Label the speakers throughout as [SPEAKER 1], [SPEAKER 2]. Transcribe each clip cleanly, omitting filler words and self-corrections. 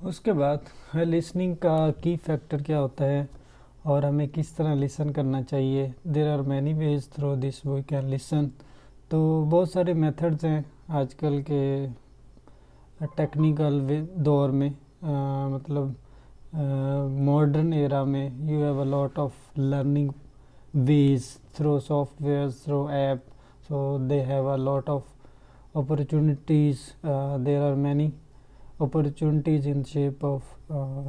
[SPEAKER 1] उसके बाद लिसनिंग का की फैक्टर क्या होता है और हमें किस तरह लिसन करना चाहिए। There are many ways through this we can listen. तो बहुत सारे मेथड्स हैं आजकल के टेक्निकल दौर में, मतलब मॉडर्न एरा में you have a lot of learning ways through softwares, through app, so they have a lot of opportunities. There are many opportunities in shape of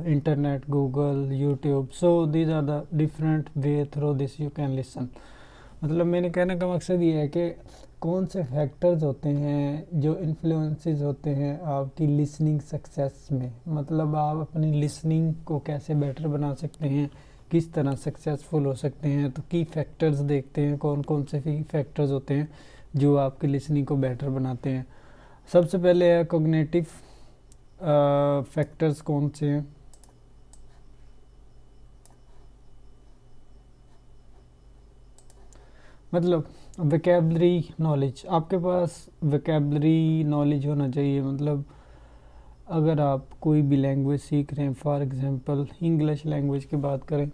[SPEAKER 1] internet, Google, YouTube, so these are the different way through this you can listen. मतलब मेरे कहने का मकसद ये है कि कौन से फैक्टर्स होते हैं जो इन्फ्लुएंसेस होते हैं आपकी लिसनिंग सक्सेस में। मतलब आप अपनी लिसनिंग को कैसे बेटर बना सकते हैं, किस तरह सक्सेसफुल हो सकते हैं। तो की फैक्टर्स देखते हैं कौन कौन से की फैक्टर्स होते हैं जो आपकी लिसनिंग को बेटर बनाते हैं। सबसे पहले है कॉग्निटिव फैक्टर्स। कौन से हैं? मतलब वोकैबलरी नॉलेज, आपके पास वोकैबलरी नॉलेज होना चाहिए। मतलब अगर आप कोई भी लैंग्वेज सीख रहे हैं, फॉर एग्जांपल इंग्लिश लैंग्वेज की बात करें,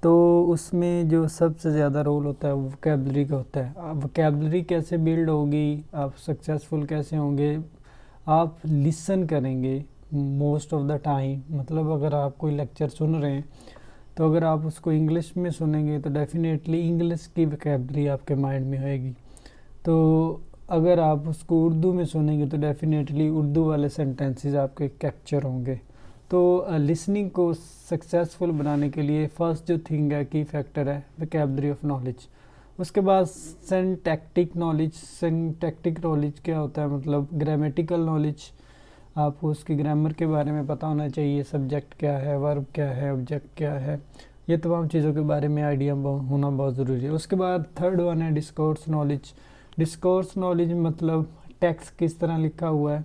[SPEAKER 1] तो उसमें जो सबसे ज़्यादा रोल होता है वो वोकैबलरी का होता है। आप वोकैबलरी कैसे बिल्ड होगी, आप सक्सेसफुल कैसे होंगे, आप लिसन करेंगे मोस्ट ऑफ द टाइम। मतलब अगर आप कोई लेक्चर सुन रहे हैं तो अगर आप उसको इंग्लिश में सुनेंगे तो डेफिनेटली इंग्लिश की वोकैबलरी आपके माइंड में होएगी। तो अगर आप उसको उर्दू में सुनेंगे तो डेफिनेटली उर्दू वाले सेंटेंसेस आपके कैप्चर होंगे। तो लिसनिंग को सक्सेसफुल बनाने के लिए फर्स्ट जो थिंग है, की फैक्टर है वोकैबलरी ऑफ नॉलेज। उसके बाद सिंटैक्टिक नॉलेज। सिंटैक्टिक नॉलेज क्या होता है? मतलब ग्रामेटिकल नॉलेज। आपको उसकी ग्रामर के बारे में पता होना चाहिए, सब्जेक्ट क्या है, वर्ब क्या है, ऑब्जेक्ट क्या है, ये तमाम चीज़ों के बारे में आइडिया होना बहुत ज़रूरी है। उसके बाद थर्ड वन है डिस्कोर्स नॉलेज। डिस्कोर्स नॉलेज मतलब टेक्स्ट किस तरह लिखा हुआ है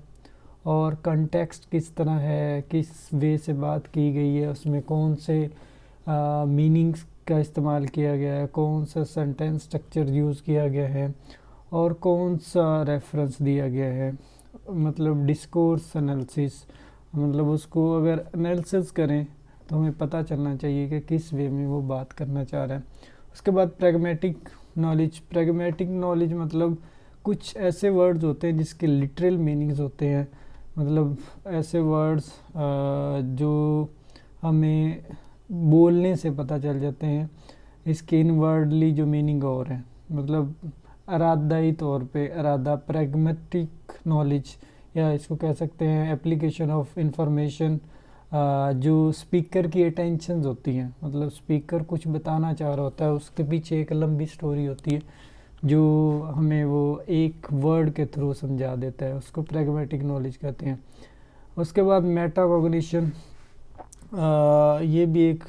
[SPEAKER 1] और कंटेक्स्ट किस तरह है, किस वे से बात की गई है, उसमें कौन से मीनिंग्स का इस्तेमाल किया गया है, कौन सा सेंटेंस स्ट्रक्चर यूज़ किया गया है और कौन सा रेफरेंस दिया गया है। मतलब डिस्कोर्स एनालिसिस, मतलब उसको अगर एनालिसिस करें तो हमें पता चलना चाहिए कि किस वे में वो बात करना चाह रहा है। उसके बाद प्रैग्मेटिक नॉलेज। प्रैग्मेटिक नॉलेज मतलब कुछ ऐसे वर्ड्स होते हैं जिसके लिटरल मीनिंग्स होते हैं। मतलब ऐसे वर्ड्स जो हमें बोलने से पता चल जाते हैं, इसके इनवर्डली जो मीनिंग और है। मतलब इरादाई तौर पे इरादा, प्रैग्मेटिक नॉलेज, या इसको कह सकते हैं एप्लीकेशन ऑफ इंफॉर्मेशन। जो स्पीकर की अटेंशंस होती हैं, मतलब स्पीकर कुछ बताना चाह रहा होता है, उसके पीछे एक लंबी स्टोरी होती है जो हमें वो एक वर्ड के थ्रू समझा देता है, उसको प्रैग्मेटिक नॉलेज कहते हैं। उसके बाद मेटाकॉग्निशन, ये भी एक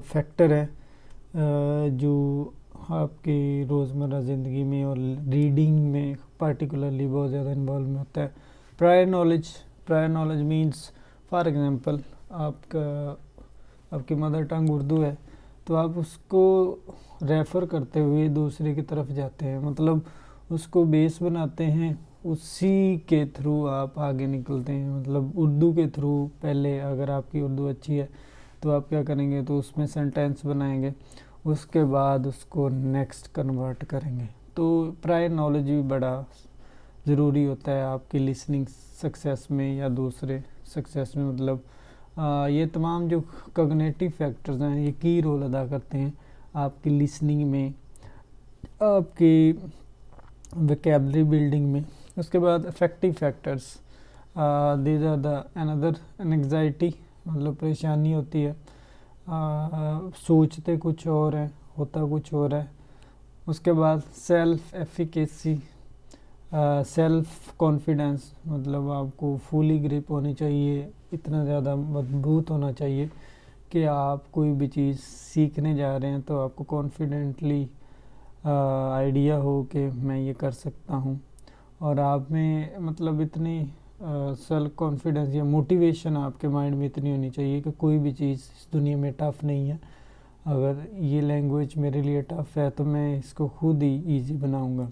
[SPEAKER 1] फैक्टर है जो आपकी रोज़मर्रा ज़िंदगी में और रीडिंग में पार्टिकुलरली बहुत ज़्यादा इन्वॉल्व में होता है। Prior knowledge. Prior knowledge means for example आपकी मदर टंग उर्दू है तो आप उसको रेफ़र करते हुए दूसरे की तरफ जाते हैं, मतलब उसको बेस बनाते हैं, उसी के थ्रू आप आगे निकलते हैं। मतलब उर्दू के थ्रू पहले, अगर आपकी उर्दू अच्छी है तो आप क्या करेंगे, तो उसमें सेंटेंस बनाएंगे, उसके बाद उसको नेक्स्ट कन्वर्ट करेंगे। तो प्रायर नॉलेज भी बड़ा ज़रूरी होता है आपकी लिसनिंग सक्सेस में या दूसरे सक्सेस में। मतलब ये तमाम जो कॉग्निटिव फैक्टर्स हैं ये की रोल अदा करते हैं आपकी लिसनिंग में, आपकी वोकैबलरी बिल्डिंग में। उसके बाद affective factors, these are the another anxiety, मतलब परेशानी होती है, सोचते कुछ और है, होता कुछ और है। उसके बाद सेल्फ एफिकेसी, सेल्फ कॉन्फिडेंस, मतलब आपको फुली ग्रिप होनी चाहिए, इतना ज़्यादा मजबूत होना चाहिए कि आप कोई भी चीज़ सीखने जा रहे हैं तो आपको कॉन्फिडेंटली आइडिया हो कि मैं ये कर सकता हूँ, और आप में मतलब इतनी सेल्फ कॉन्फिडेंस या मोटिवेशन आपके माइंड में इतनी होनी चाहिए कि कोई भी चीज़ इस दुनिया में टफ़ नहीं है। अगर ये लैंग्वेज मेरे लिए टफ़ है तो मैं इसको खुद ही ईजी बनाऊँगा।